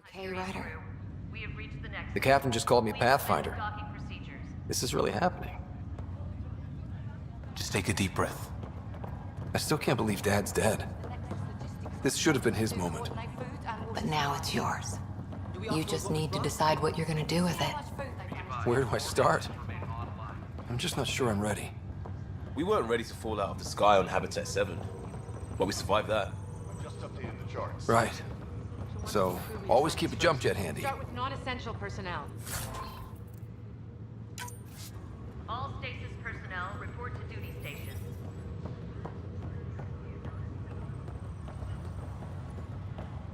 Okay, Ryder. We have reached the next. The captain just called me Please Pathfinder. amend docking procedures. This is really happening. Just take a deep breath. I still can't believe Dad's dead. This should have been his moment. But now it's yours. You just need to decide what you're gonna do with it. Where do I start? I'm just not sure I'm ready. We weren't ready to fall out of the sky on Habitat 7, but we survived that. Just updating the charts. Right. So, always keep a jump jet handy. Start with non-essential personnel. All stasis personnel report to duty stations.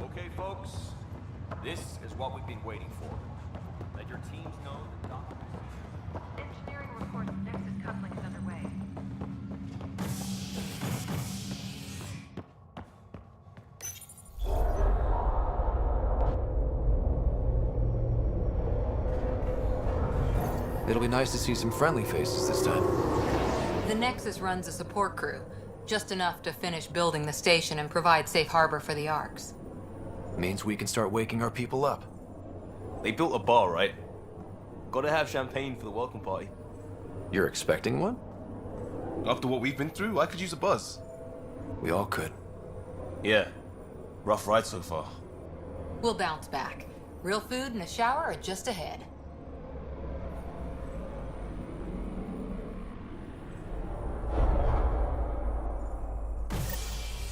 Okay, folks. This is what we've been waiting for. Let your teams know that Engineering reports Nexus coupling is underway. It'll be nice to see some friendly faces this time. The Nexus runs a support crew, just enough to finish building the station and provide safe harbor for the Arks. Means we can start waking our people up. They built a bar, right? Gotta have champagne for the welcome party. You're expecting one? After what we've been through, I could use a buzz. We all could. Yeah. Rough ride so far. We'll bounce back. Real food and a shower are just ahead.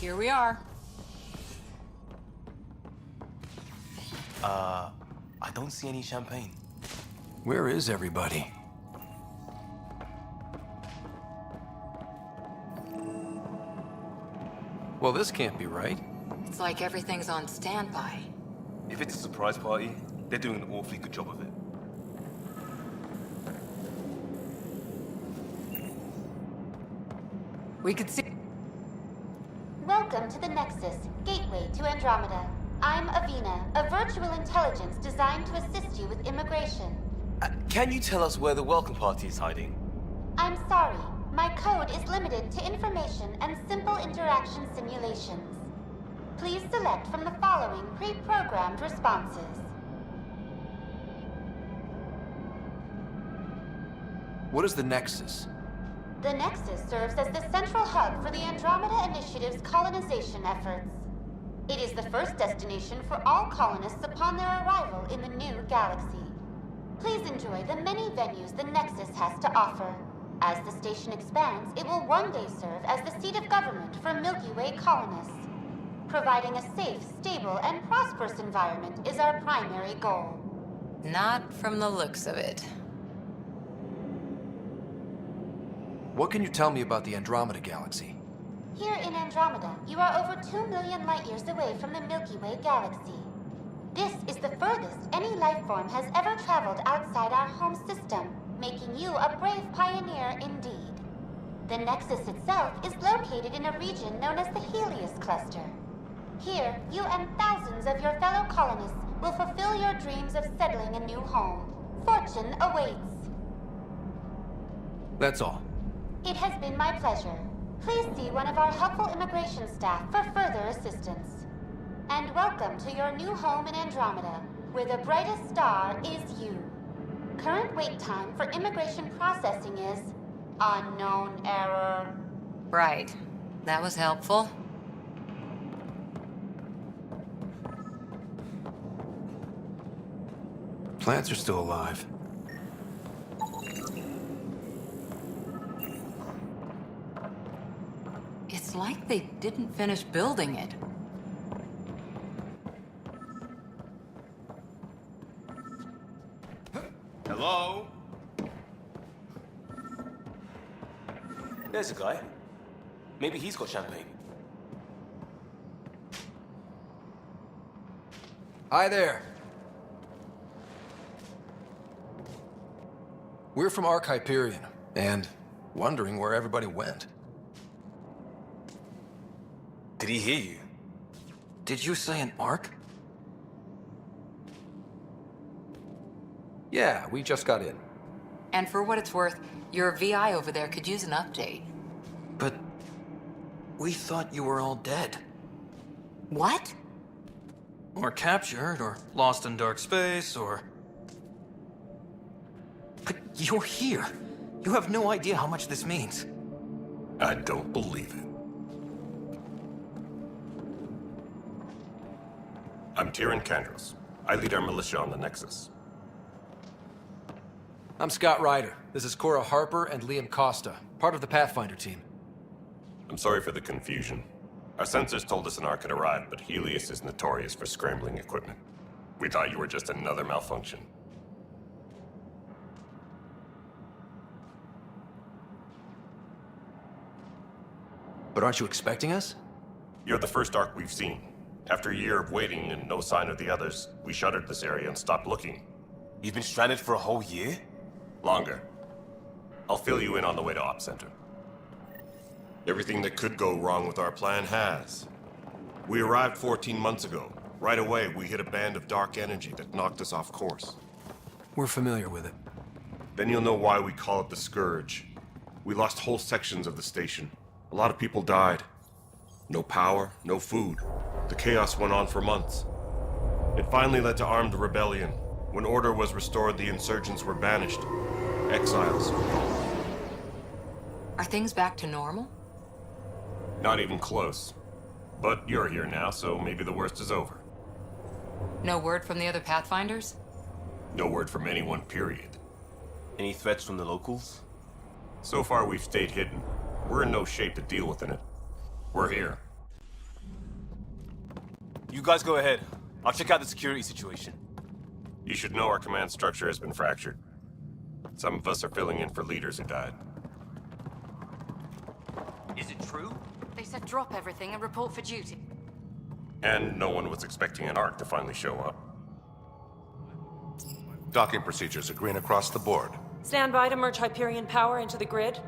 Here we are. I don't see any champagne. Where is everybody? Well, this can't be right. It's like everything's on standby. If it's a surprise party, they're doing an awfully good job of it. We could see... Welcome to the Nexus, gateway to Andromeda. I'm Avina, a virtual intelligence designed to assist you with immigration. Can you tell us where the welcome party is hiding? I'm sorry, my code is limited to information and simple interaction simulations. Please select from the following pre-programmed responses. What is the Nexus? The Nexus serves as the central hub for the Andromeda Initiative's colonization efforts. It is the first destination for all colonists upon their arrival in the new galaxy. Please enjoy the many venues the Nexus has to offer. As the station expands, it will one day serve as the seat of government for Milky Way colonists. Providing a safe, stable, and prosperous environment is our primary goal. Not from the looks of it. What can you tell me about the Andromeda Galaxy? Here in Andromeda, you are over 2 million light-years away from the Milky Way galaxy. This is the furthest any life form has ever traveled outside our home system, making you a brave pioneer indeed. The Nexus itself is located in a region known as the Helios Cluster. Here, you and thousands of your fellow colonists will fulfill your dreams of settling a new home. Fortune awaits. That's all. It has been my pleasure. Please see one of our helpful immigration staff for further assistance. And welcome to your new home in Andromeda, where the brightest star is you. Current wait time for immigration processing is unknown error. Right. That was helpful. Plants are still alive. It's like they didn't finish building it. Hello? There's a guy. Maybe he's got champagne. Hi there. We're from Ark Hyperion, and wondering where everybody went. Did he hear you? Did you say an Ark? Yeah, we just got in. And for what it's worth, your VI over there could use an update. But we thought you were all dead. What? Or captured, or lost in dark space, or... But you're here. You have no idea how much this means. I don't believe it. I'm Tyrion Kandros. I lead our militia on the Nexus. I'm Scott Ryder. This is Cora Harper and Liam Costa, part of the Pathfinder team. I'm sorry for the confusion. Our sensors told us an Ark had arrived, but Helios is notorious for scrambling equipment. We thought you were just another malfunction. But aren't you expecting us? You're the first Ark we've seen. After a year of waiting and no sign of the others, we shuttered this area and stopped looking. You've been stranded for a whole year? Longer. I'll fill you in on the way to Op Center. Everything that could go wrong with our plan has. We arrived 14 months ago. Right away, we hit a band of dark energy that knocked us off course. We're familiar with it. Then you'll know why we call it the Scourge. We lost whole sections of the station. A lot of people died. No power, no food. The chaos went on for months. It finally led to armed rebellion. When order was restored, the insurgents were banished. Exiles were called. Are things back to normal? Not even close. But you're here now, so maybe the worst is over. No word from the other Pathfinders? No word from anyone, period. Any threats from the locals? So far, we've stayed hidden. We're in no shape to deal with it. We're here. You guys go ahead. I'll check out the security situation. You should know our command structure has been fractured. Some of us are filling in for leaders who died. Is it true? They said drop everything and report for duty. And no one was expecting an Ark to finally show up. Docking procedures are green across the board. Stand by to merge Hyperion power into the grid.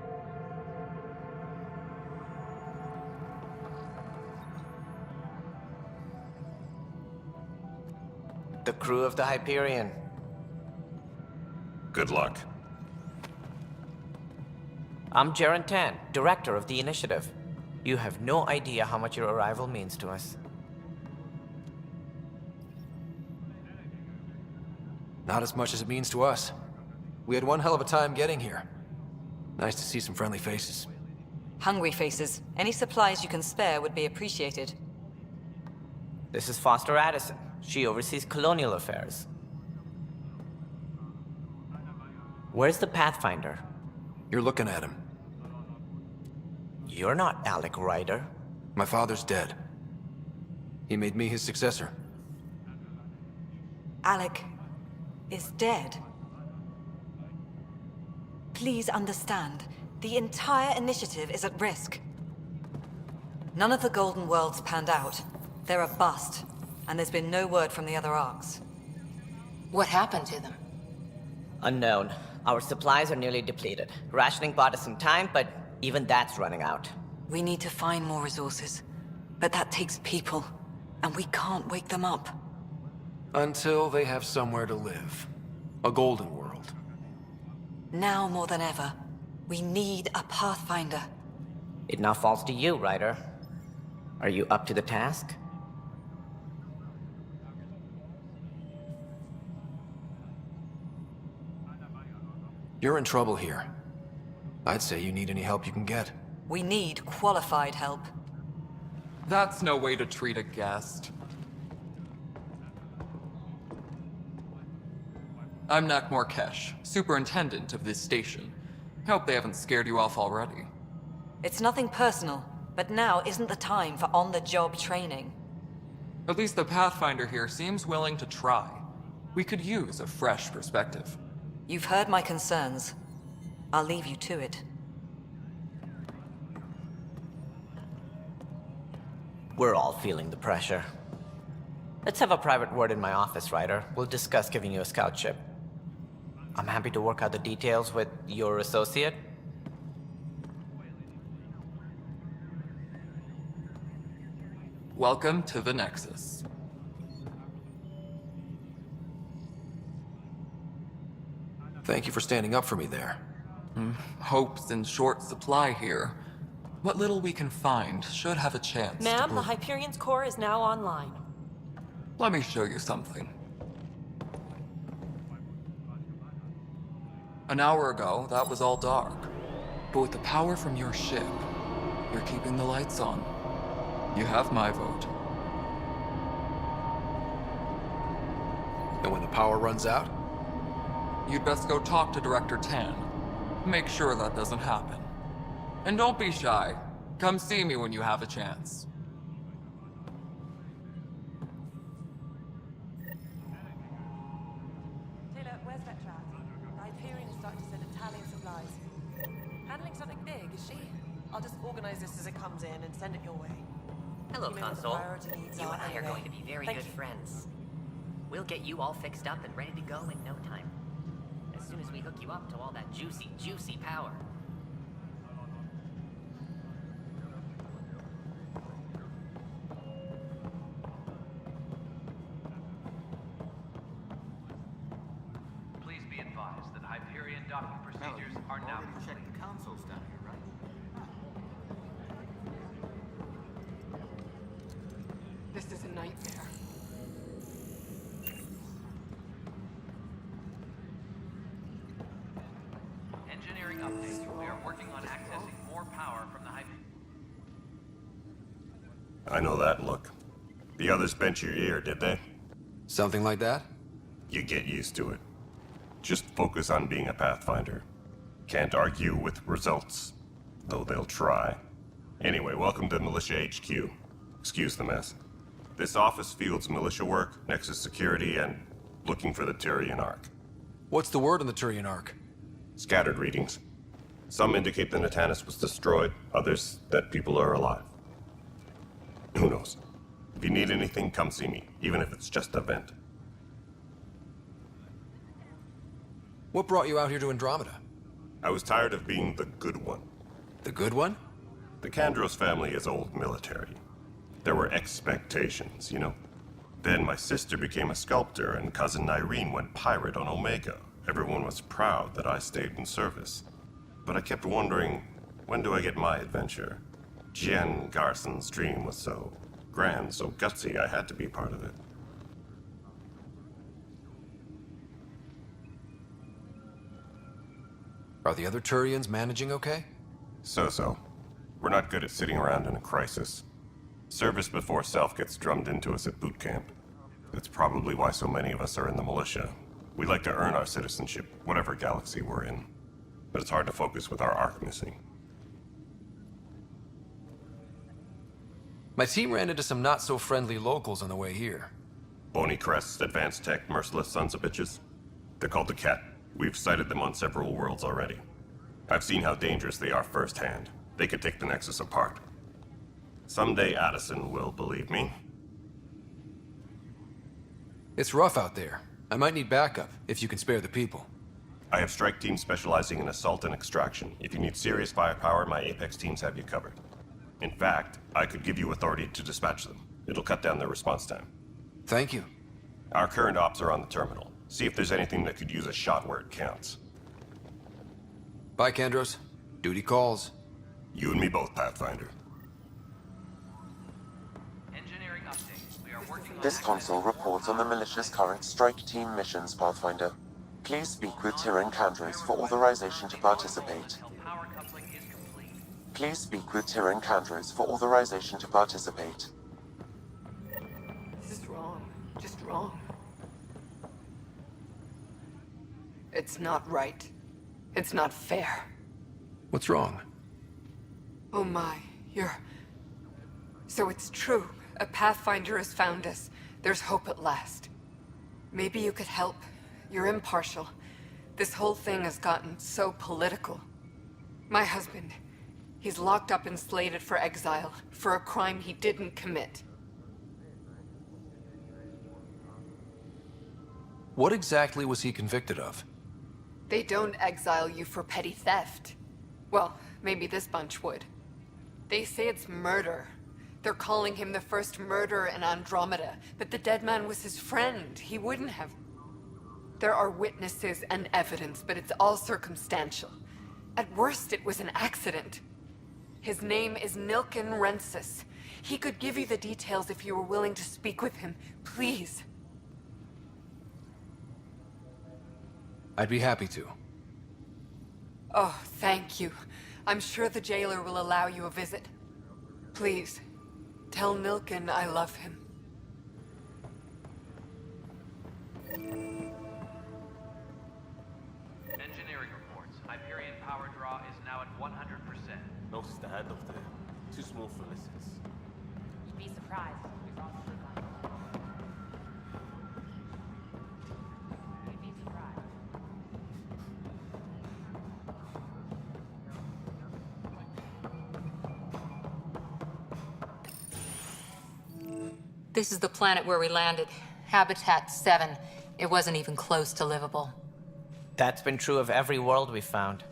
The crew of the Hyperion. Good luck. I'm Jaren Tan, director of the initiative. You have no idea how much your arrival means to us. Not as much as it means to us. We had one hell of a time getting here. Nice to see some friendly faces. Hungry faces. Any supplies you can spare would be appreciated. This is Foster Addison. She oversees colonial affairs. Where's the Pathfinder? You're looking at him. You're not Alec Ryder. My father's dead. He made me his successor. Alec is dead. Please understand, the entire initiative is at risk. None of the Golden Worlds panned out. They're a bust, and there's been no word from the other arcs. What happened to them? Unknown. Our supplies are nearly depleted. Rationing bought us some time, but even that's running out. We need to find more resources, but that takes people, and we can't wake them up. Until they have somewhere to live. A golden world. Now more than ever, we need a Pathfinder. It now falls to you, Ryder. Are you up to the task? You're in trouble here. I'd say you need any help you can get. We need qualified help. That's no way to treat a guest. I'm Nak Morkesh, superintendent of this station. Hope they haven't scared you off already. It's nothing personal, but now isn't the time for on-the-job training. At least the Pathfinder here seems willing to try. We could use a fresh perspective. You've heard my concerns. I'll leave you to it. We're all feeling the pressure. Let's have a private word in my office, Ryder. We'll discuss giving you a scout ship. I'm happy to work out the details with your associate. Welcome to the Nexus. Thank you for standing up for me there. Hope's in short supply here. What little we can find should have a chance to Ma'am, the Hyperion's core is now online. Let me show you something. An hour ago, that was all dark. But with the power from your ship, you're keeping the lights on. You have my vote. And when the power runs out? You'd best go talk to Director Tan. Make sure that doesn't happen. And don't be shy. Come see me when you have a chance. Taylor, where's that chat? The Hyperion is starting to send Italian supplies. Handling something big, is she? I'll just organize this as it comes in and send it your way. Hello, You know what the Console. priority needs You are and I are anyway. going to be very Thank good you. friends. We'll get you all fixed up and ready to go in no time. As soon as we hook you up to all that juicy, juicy power. Please be advised that Hyperion docking procedures are now complete. The console's down here, right? This is a nightmare. Engineering update. We are working on accessing more power from the Hyperion. I know that look. The others bent your ear, did they? Something like that? You get used to it. Just focus on being a Pathfinder. Can't argue with results, though they'll try. Anyway, welcome to Militia HQ. Excuse the mess. This office fields militia work, Nexus security, and looking for the Turian Ark. What's the word on the Turian Ark? Scattered readings. Some indicate the Natanus was destroyed, others that people are alive. Who knows? If you need anything, come see me, even if it's just a vent. What brought you out here to Andromeda? I was tired of being the good one. The good one? The Kandros family is old military. There were expectations, you know? Then my sister became a sculptor and cousin Irene went pirate on Omega. Everyone was proud that I stayed in service. But I kept wondering, when do I get my adventure? Jen Garson's dream was so grand, so gutsy, I had to be part of it. Are the other Turians managing okay? So-so. We're not good at sitting around in a crisis. Service before self gets drummed into us at boot camp. That's probably why so many of us are in the militia. We like to earn our citizenship, whatever galaxy we're in. But it's hard to focus with our arc missing. My team ran into some not-so-friendly locals on the way here. Bony crests, advanced tech, merciless sons of bitches. They're called the Cat. We've sighted them on several worlds already. I've seen how dangerous they are firsthand. They could take the Nexus apart. Someday Addison will believe me. It's rough out there. I might need backup, if you can spare the people. I have strike teams specializing in assault and extraction. If you need serious firepower, my Apex teams have you covered. In fact, I could give you authority to dispatch them. It'll cut down their response time. Thank you. Our current ops are on the terminal. See if there's anything that could use a shot where it counts. Bye, Kandros. Duty calls. You and me both, Pathfinder. Engineering update. We are working on This console reports on the militia's current strike team missions, Pathfinder. Please speak with Tyrion Kandros for authorization to participate. power coupling is complete. Please speak with Tyrion Kandros for authorization to participate. This is wrong. Just wrong. It's not right. It's not fair. What's wrong? Oh my, So it's true. A Pathfinder has found us. There's hope at last. Maybe you could help. You're impartial. This whole thing has gotten so political. My husband, he's locked up and slated for exile for a crime he didn't commit. What exactly was he convicted of? They don't exile you for petty theft. Well, maybe this bunch would. They say it's murder. They're calling him the first murderer in Andromeda, but the dead man was his friend. He wouldn't have. There are witnesses and evidence, but it's all circumstantial. At worst, it was an accident. His name is Nilken Rensis. He could give you the details if you were willing to speak with him. Please. I'd be happy to. Oh, thank you. I'm sure the jailer will allow you a visit. Please, tell Nilken I love him. Engineering reports. Hyperion power draw is now at 100%. No standoff there. Too small for listeners. You'd be surprised. We've also got... You'd be surprised. This is the planet where we landed. Habitat 7. It wasn't even close to livable. That's been true of every world we've found.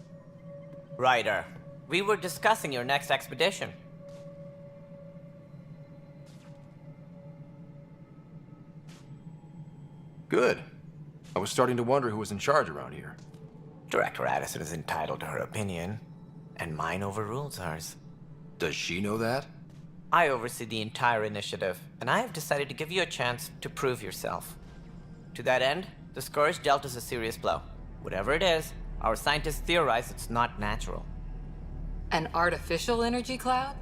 Ryder, we were discussing your next expedition. Good. I was starting to wonder who was in charge around here. Director Addison is entitled to her opinion, and mine overrules hers. Does she know that? I oversee the entire initiative, and I have decided to give you a chance to prove yourself. To that end, the Scourge dealt us a serious blow. Whatever it is, our scientists theorize it's not natural. An artificial energy cloud?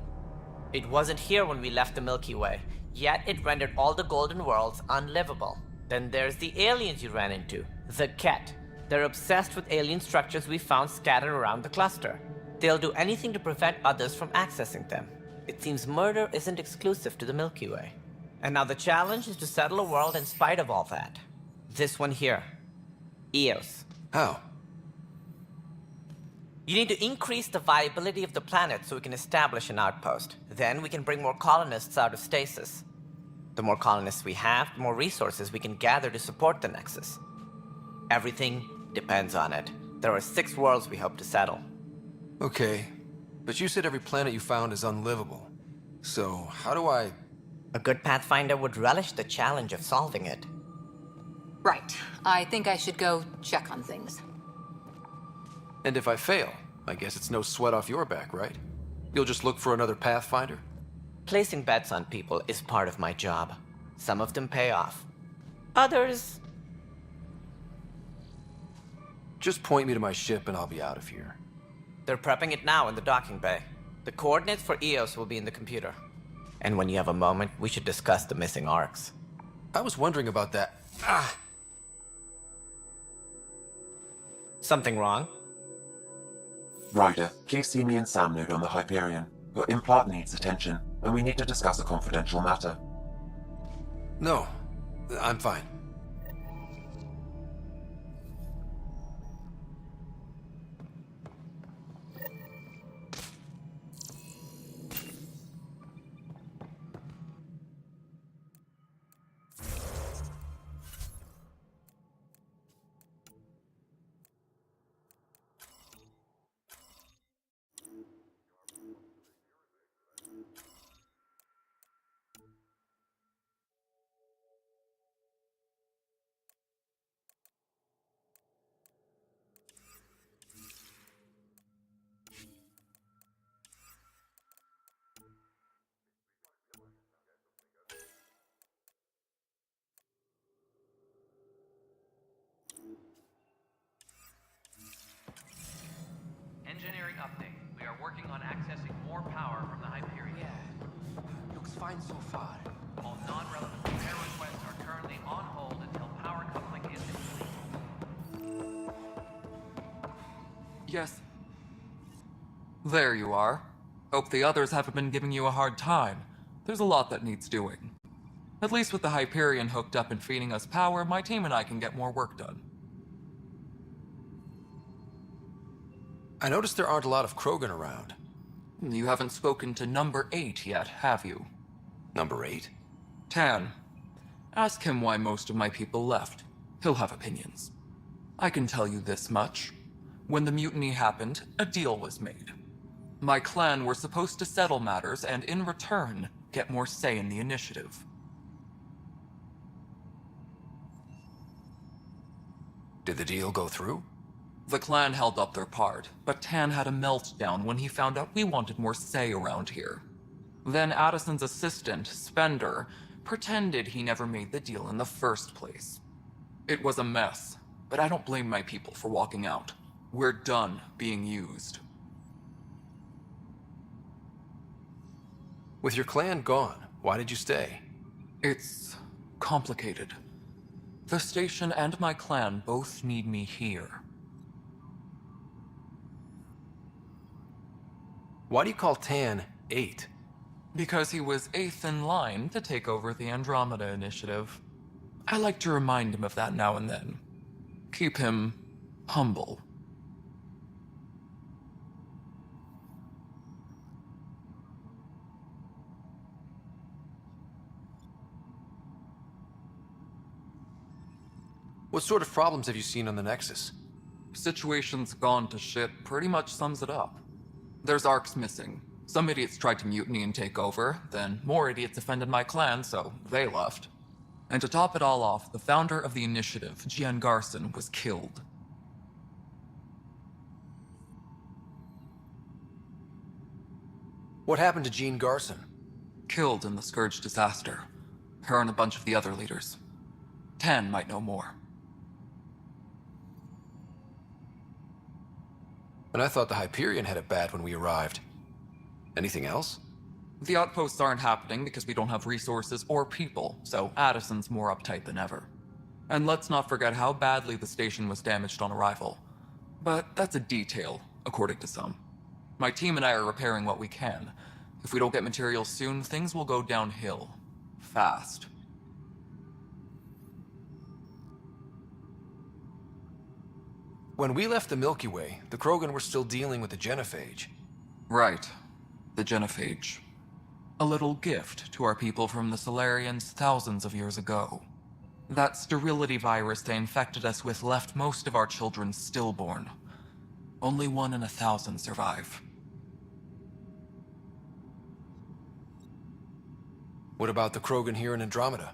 It wasn't here when we left the Milky Way, yet it rendered all the Golden Worlds unlivable. Then there's the aliens you ran into, the Ket. They're obsessed with alien structures we found scattered around the cluster. They'll do anything to prevent others from accessing them. It seems murder isn't exclusive to the Milky Way. And now the challenge is to settle a world in spite of all that. This one here. Eos. How? You need to increase the viability of the planet so we can establish an outpost. Then we can bring more colonists out of stasis. The more colonists we have, the more resources we can gather to support the Nexus. Everything depends on it. There are 6 worlds we hope to settle. Okay, but you said every planet you found is unlivable. So, how do I... A good Pathfinder would relish the challenge of solving it. Right. I think I should go check on things. And if I fail, I guess it's no sweat off your back, right? You'll just look for another Pathfinder? Placing bets on people is part of my job. Some of them pay off. Others... Just point me to my ship and I'll be out of here. They're prepping it now in the docking bay. The coordinates for Eos will be in the computer. And when you have a moment, we should discuss the missing arcs. I was wondering about that. Ah! Something wrong? Ryder, please see me and Sam Node on the Hyperion. Your implant needs attention, and we need to discuss a confidential matter. No, I'm fine. Engineering update. We are working on accessing more power from the Hyperion. Yeah, looks fine so far. All non-relevant repair requests are currently on hold until power coupling is complete. Yes. There you are. Hope the others haven't been giving you a hard time. There's a lot that needs doing. At least with the Hyperion hooked up and feeding us power, my team and I can get more work done. I noticed there aren't a lot of Krogan around. You haven't spoken to number 8 yet, have you? Number 8? Tan. Ask him why most of my people left. He'll have opinions. I can tell you this much. When the mutiny happened, a deal was made. My clan were supposed to settle matters and, in return, get more say in the initiative. Did the deal go through? The clan held up their part, but Tan had a meltdown when he found out we wanted more say around here. Then Addison's assistant, Spender, pretended he never made the deal in the first place. It was a mess, but I don't blame my people for walking out. We're done being used. With your clan gone, why did you stay? It's complicated. The station and my clan both need me here. Why do you call Tan 8? Because he was 8th in line to take over the Andromeda Initiative. I like to remind him of that now and then. Keep him humble. What sort of problems have you seen on the Nexus? Situation's gone to shit pretty much sums it up. There's arcs missing. Some idiots tried to mutiny and take over, then more idiots offended my clan, so they left. And to top it all off, the founder of the initiative, Gian Garson, was killed. What happened to Jean Garson? Killed in the Scourge disaster. Her and a bunch of the other leaders. Tan might know more. And I thought the Hyperion had it bad when we arrived. Anything else? The outposts aren't happening because we don't have resources or people, so Addison's more uptight than ever. And let's not forget how badly the station was damaged on arrival. But that's a detail, according to some. My team and I are repairing what we can. If we don't get materials soon, things will go downhill. Fast. When we left the Milky Way, the Krogan were still dealing with the genophage. Right. The genophage. A little gift to our people from the Solarians thousands of years ago. That sterility virus they infected us with left most of our children stillborn. Only 1 in 1,000 survive. What about the Krogan here in Andromeda?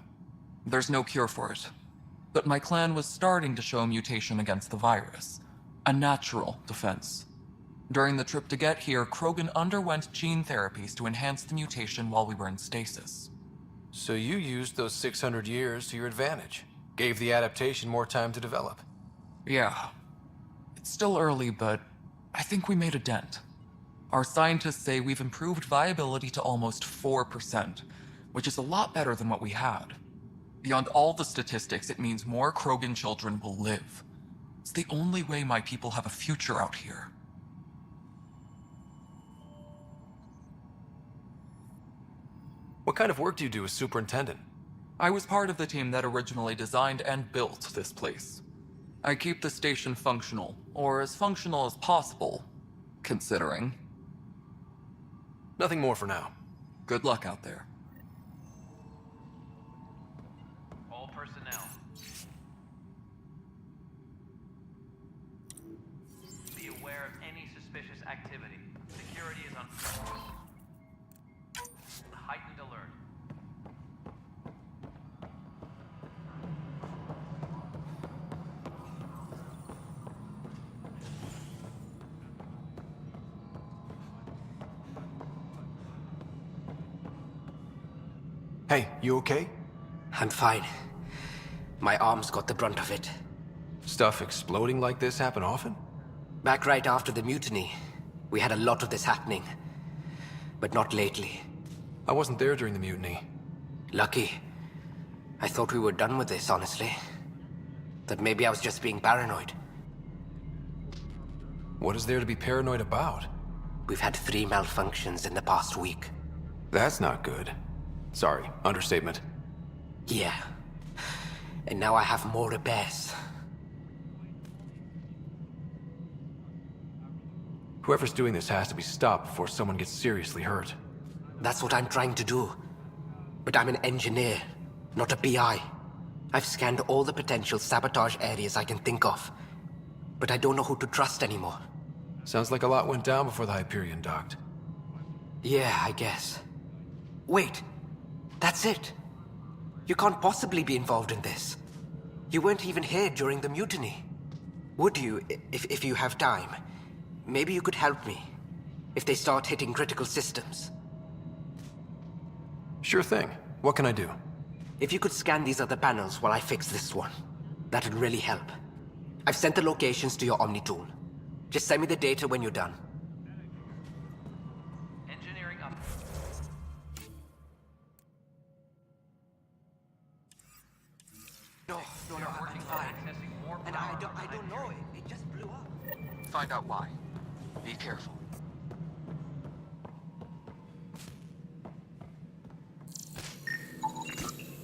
There's no cure for it. But my clan was starting to show mutation against the virus. A natural defense. During the trip to get here, Krogan underwent gene therapies to enhance the mutation while we were in stasis. So you used those 600 years to your advantage. Gave the adaptation more time to develop. Yeah. It's still early, but I think we made a dent. Our scientists say we've improved viability to almost 4%, which is a lot better than what we had. Beyond all the statistics, it means more Krogan children will live. It's the only way my people have a future out here. What kind of work do you do as superintendent? I was part of the team that originally designed and built this place. I keep the station functional, or as functional as possible, considering. Nothing more for now. Good luck out there. All personnel. Be aware of any suspicious activity. Security is on heightened alert. Hey, you okay? I'm fine. My arms got the brunt of it. Stuff exploding like this happen often? Back right after the mutiny, we had a lot of this happening. But not lately. I wasn't there during the mutiny. Lucky. I thought we were done with this, honestly. That maybe I was just being paranoid. What is there to be paranoid about? We've had 3 malfunctions in the past week. That's not good. Sorry, understatement. Yeah. And now I have more repairs. Whoever's doing this has to be stopped before someone gets seriously hurt. That's what I'm trying to do. But I'm an engineer, not a PI. I've scanned all the potential sabotage areas I can think of. But I don't know who to trust anymore. Sounds like a lot went down before the Hyperion docked. Yeah, I guess. Wait. That's it. You can't possibly be involved in this. You weren't even here during the mutiny. Would you, if you have time? Maybe you could help me. If they start hitting critical systems. Sure thing. What can I do? If you could scan these other panels while I fix this one, that'd really help. I've sent the locations to your Omni tool. Just send me the data when you're done. Engineering up. No, I'm fine. And I don't know. It just blew up. Find out why. Be careful.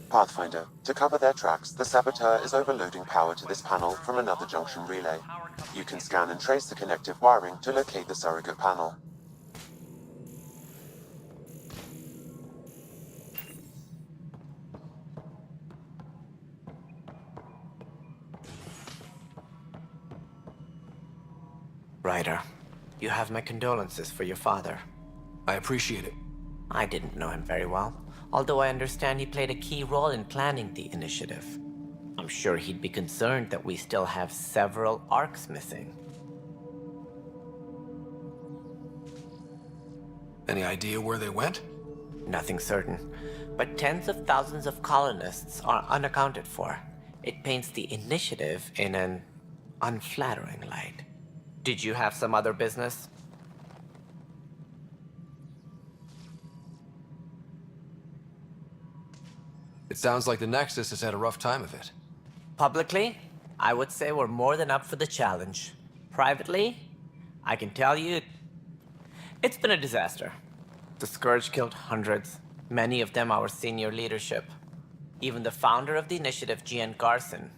Pathfinder, to cover their tracks, the saboteur is overloading power to this panel from another junction relay. You can scan and trace the connective wiring to locate the surrogate panel. Ryder, you have my condolences for your father. I appreciate it. I didn't know him very well, although I understand he played a key role in planning the initiative. I'm sure he'd be concerned that we still have several arcs missing. Any idea where they went? Nothing certain, but tens of thousands of colonists are unaccounted for. It paints the initiative in an unflattering light. Did you have some other business? It sounds like the Nexus has had a rough time of it. Publicly, I would say we're more than up for the challenge. Privately, I can tell you, it's been a disaster. The Scourge killed hundreds, many of them our senior leadership. Even the founder of the initiative, Gian Garson,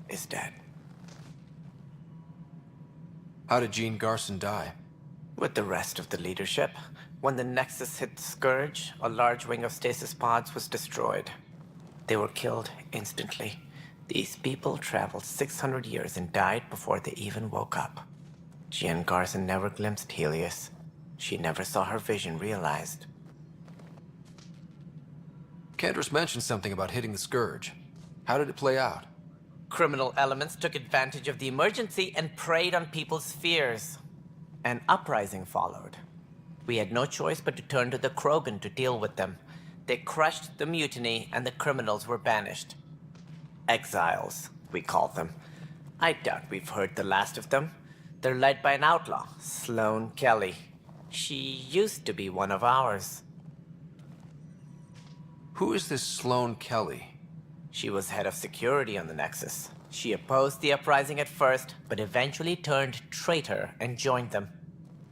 is dead. How did Jean Garson die? With the rest of the leadership, when the Nexus hit the Scourge, a large wing of stasis pods was destroyed. They were killed instantly. These people traveled 600 years and died before they even woke up. Jean Garson never glimpsed Helios. She never saw her vision realized. Cantor's mentioned something about hitting the Scourge. How did it play out? Criminal elements took advantage of the emergency and preyed on people's fears. An uprising followed. We had no choice but to turn to the Krogan to deal with them. They crushed the mutiny and the criminals were banished. Exiles, we call them. I doubt we've heard the last of them. They're led by an outlaw, Sloane Kelly. She used to be one of ours. Who is this Sloane Kelly? She was head of security on the Nexus. She opposed the uprising at first, but eventually turned traitor and joined them.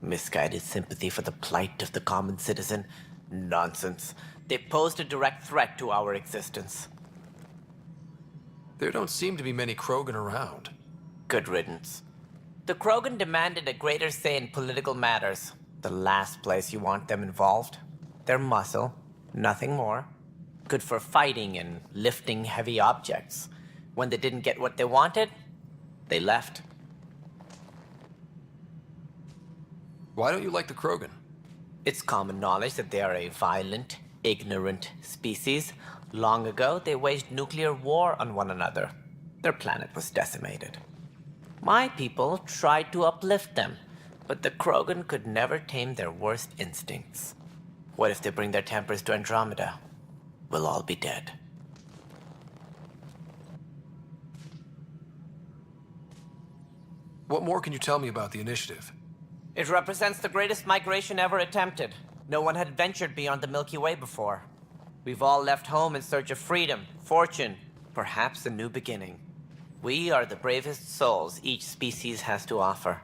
Misguided sympathy for the plight of the common citizen? Nonsense. They posed a direct threat to our existence. There don't seem to be many Krogan around. Good riddance. The Krogan demanded a greater say in political matters. The last place you want them involved. They're muscle, nothing more. Good for fighting and lifting heavy objects. When they didn't get what they wanted, they left. Why don't you like the Krogan? It's common knowledge that they are a violent, ignorant species. Long ago, they waged nuclear war on one another. Their planet was decimated. My people tried to uplift them, but the Krogan could never tame their worst instincts. What if they bring their tempers to Andromeda? We'll all be dead. What more can you tell me about the initiative? It represents the greatest migration ever attempted. No one had ventured beyond the Milky Way before. We've all left home in search of freedom, fortune, perhaps a new beginning. We are the bravest souls each species has to offer.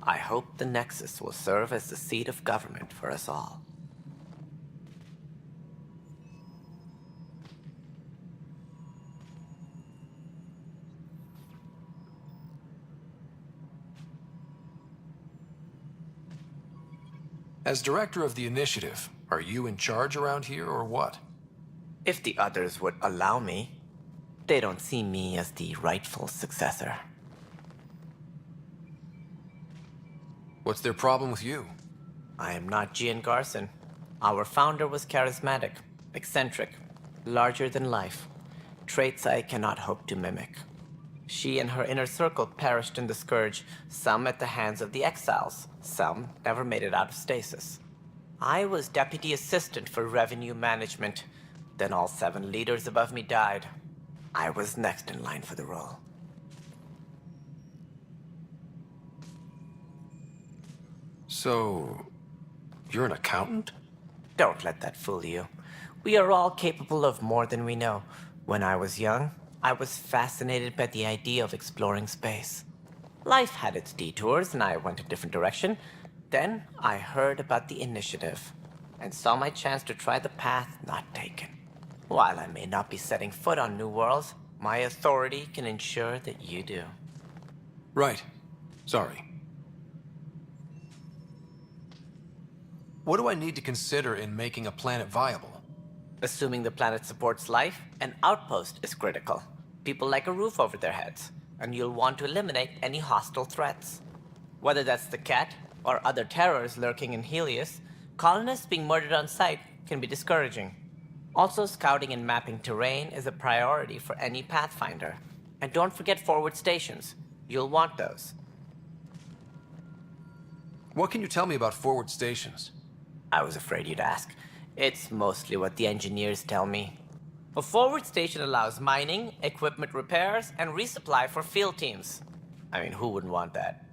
I hope the Nexus will serve as the seat of government for us all. As director of the initiative, are you in charge around here or what? If the others would allow me. They don't see me as the rightful successor. What's their problem with you? I am not Gian Garson. Our founder was charismatic, eccentric, larger than life. Traits I cannot hope to mimic. She and her inner circle perished in the Scourge, some at the hands of the Exiles, some never made it out of stasis. I was deputy assistant for revenue management. Then all 7 leaders above me died. I was next in line for the role. So, you're an accountant? Don't let that fool you. We are all capable of more than we know. When I was young, I was fascinated by the idea of exploring space. Life had its detours, and I went a different direction. Then I heard about the initiative, and saw my chance to try the path not taken. While I may not be setting foot on new worlds, my authority can ensure that you do. Right. Sorry. What do I need to consider in making a planet viable? Assuming the planet supports life, an outpost is critical. People like a roof over their heads, and you'll want to eliminate any hostile threats. Whether that's the cat, or other terrors lurking in Helios, colonists being murdered on sight can be discouraging. Also, scouting and mapping terrain is a priority for any Pathfinder. And don't forget forward stations. You'll want those. What can you tell me about forward stations? I was afraid you'd ask. It's mostly what the engineers tell me. A forward station allows mining, equipment repairs, and resupply for field teams. I mean, who wouldn't want that?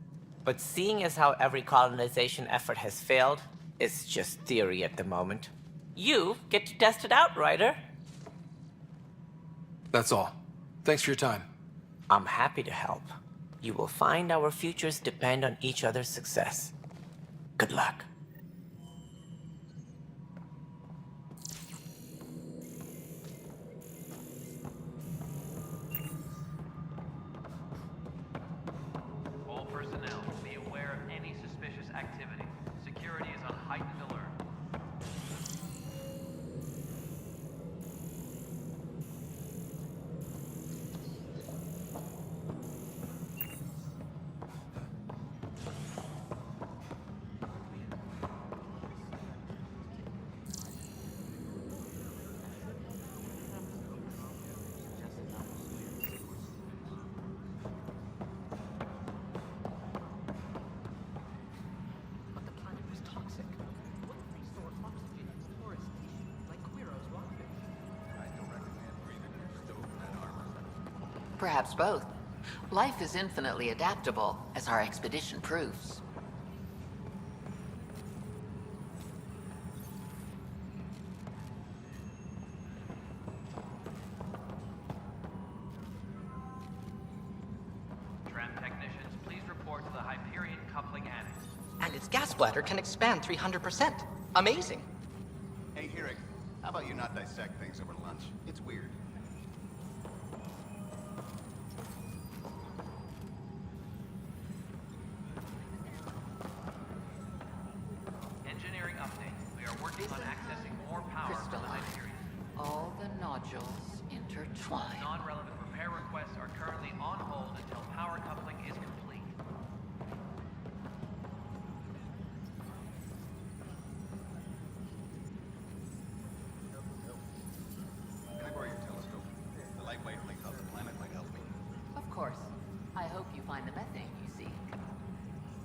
But seeing as how every colonization effort has failed, it's just theory at the moment. You get to test it out, Ryder. That's all. Thanks for your time. I'm happy to help. You will find our futures depend on each other's success. Good luck. All personnel, be aware of any suspicious activity. Security is on heightened alert. Perhaps both. Life is infinitely adaptable, as our expedition proves. Tram technicians, please report to the Hyperion coupling annex. And its gas bladder can expand 300%. Amazing. Hey, Hirik, how about you not dissect things over lunch? It's weird. Engineering update. We are working on accessing more power from the Hyperion. All the nodules intertwine. Non-relevant repair requests are currently on hold until power coupling is complete. Can I borrow your telescope? The light wavelength of the planet might help me. Of course. I hope you find the methane you seek.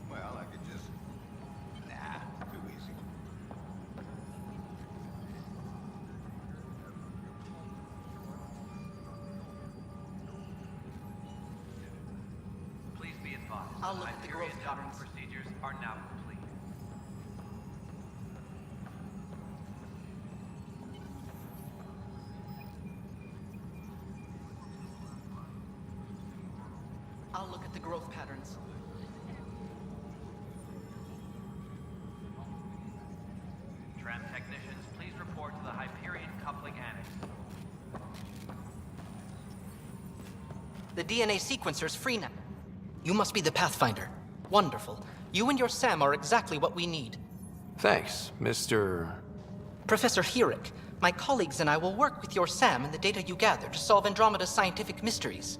Well, I could just... Nah, too easy. Please be advised. I'll look at the growth Hyperion patterns. docking procedures are now complete. I'll look at the growth patterns. Tram technicians, please report to the Hyperion coupling annex. The DNA sequencer's free now. You must be the Pathfinder. Wonderful. You and your Sam are exactly what we need. Thanks, Mr. Professor Hirik, my colleagues and I will work with your Sam and the data you gather to solve Andromeda's scientific mysteries.